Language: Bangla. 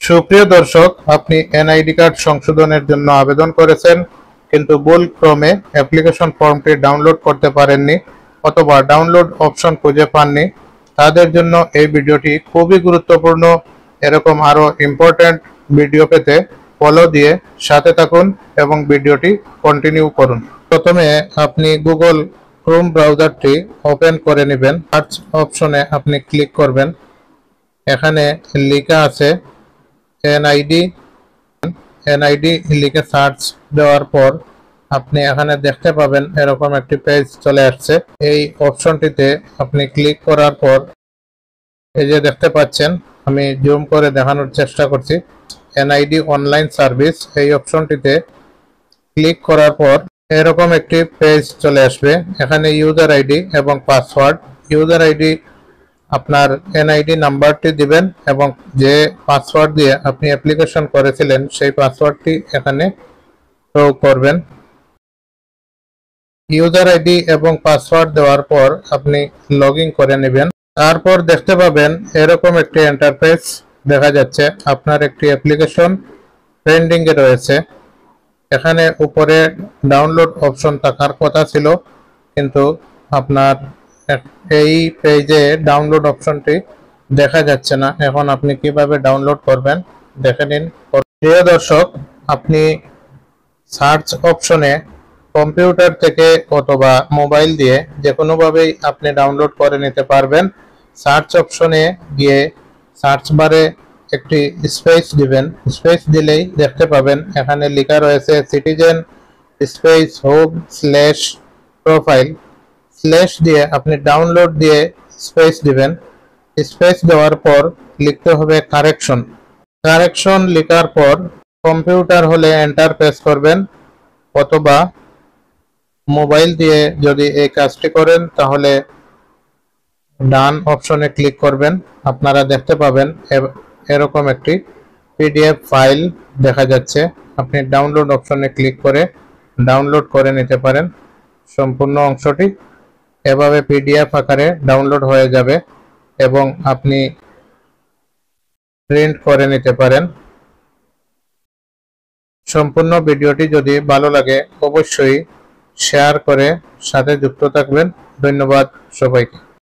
সুপ্রিয় দর্শক, আপনি এনআইডি কার্ড সংশোধনের জন্য আবেদন করেছেন, কিন্তু ভুলক্রমে অ্যাপ্লিকেশন ফর্মটি ডাউনলোড করতে পারেননি অথবা ডাউনলোড অপশন খুঁজে পাননি। তাদের জন্য এই ভিডিওটি খুবই গুরুত্বপূর্ণ। এরকম আরও ইম্পর্ট্যান্ট ভিডিও পেতে ফলো দিয়ে সাথে থাকুন এবং ভিডিওটি কন্টিনিউ করুন। প্রথমে আপনি গুগল ক্রোম ব্রাউজারটি ওপেন করে নেবেন। সার্চ অপশনে আপনি ক্লিক করবেন। এখানে লেখা আছে এনআইডি লিখে সার্চ দেওয়ার পর আপনি এখানে দেখতে পাবেন এরকম একটি পেজ চলে আসছে। এই অপশনটিতে আপনি ক্লিক করার পর এই যে দেখতে পাচ্ছেন, আমি জুম করে দেখানোর চেষ্টা করছি, এনআইডি অনলাইন সার্ভিস। এই অপশনটিতে ক্লিক করার পর এরকম একটি পেজ চলে আসবে। এখানে ইউজার আইডি এবং পাসওয়ার্ড। ইউজার আইডি আপনার এনআইডি নাম্বারটি দিবেন এবং যে পাসওয়ার্ড দিয়ে আপনি অ্যাপ্লিকেশন করেছিলেন সেই পাসওয়ার্ডটি এখানে শো করবেন। ইউজার আইডি এবং পাসওয়ার্ড দেওয়ার পর আপনি লগ ইন করে নেবেন। তারপর দেখতে পাবেন এরকম একটি ইন্টারফেস দেখা যাচ্ছে। আপনার একটি অ্যাপ্লিকেশন পেন্ডিং এ রয়েছে। এখানে উপরে ডাউনলোড অপশন থাকার কথা ছিল, কিন্তু আপনার এই পেজে ডাউনলোড অপশনটি দেখা যাচ্ছে না। এখন আপনি কিভাবে ডাউনলোড করবেন দেখে নিন। প্রিয় দর্শক, আপনি সার্চ অপশনে কম্পিউটার থেকে অথবা মোবাইল দিয়ে যে কোনোভাবেই আপনি ডাউনলোড করে নিতে পারবেন। সার্চ অপশনে গিয়ে সার্চ বারে একটি স্পেস দিবেন। স্পেস দিলেই দেখতে পাবেন এখানে লেখা রয়েছে citizen space home slash profile. Slash দিয়ে আপনি ডাউনলোড দিয়ে স্পেস দিবেন। স্পেস দেওয়ার পর লিখতে হবে কারেকশন। কারেকশন লেখার পর কম্পিউটার হলে এন্টার প্রেস করবেন, অথবা মোবাইল দিয়ে যদি এই কাজটি করেন তাহলে ডান অপশনে ক্লিক করবেন। আপনারা দেখতে পাবেন এরকম একটি পিডিএফ ফাইল দেখা যাচ্ছে। আপনি ডাউনলোড অপশনে ক্লিক করে ডাউনলোড করে নিতে পারেন সম্পূর্ণ অংশটি। এভাবে পিডিএফ আকারে ডাউনলোড হয়ে যাবে এবং আপনি প্রিন্ট করে নিতে পারেন। সম্পূর্ণ ভিডিওটি যদি ভালো লাগে অবশ্যই শেয়ার করে সাথে যুক্ত থাকবেন। ধন্যবাদ সবাইকে।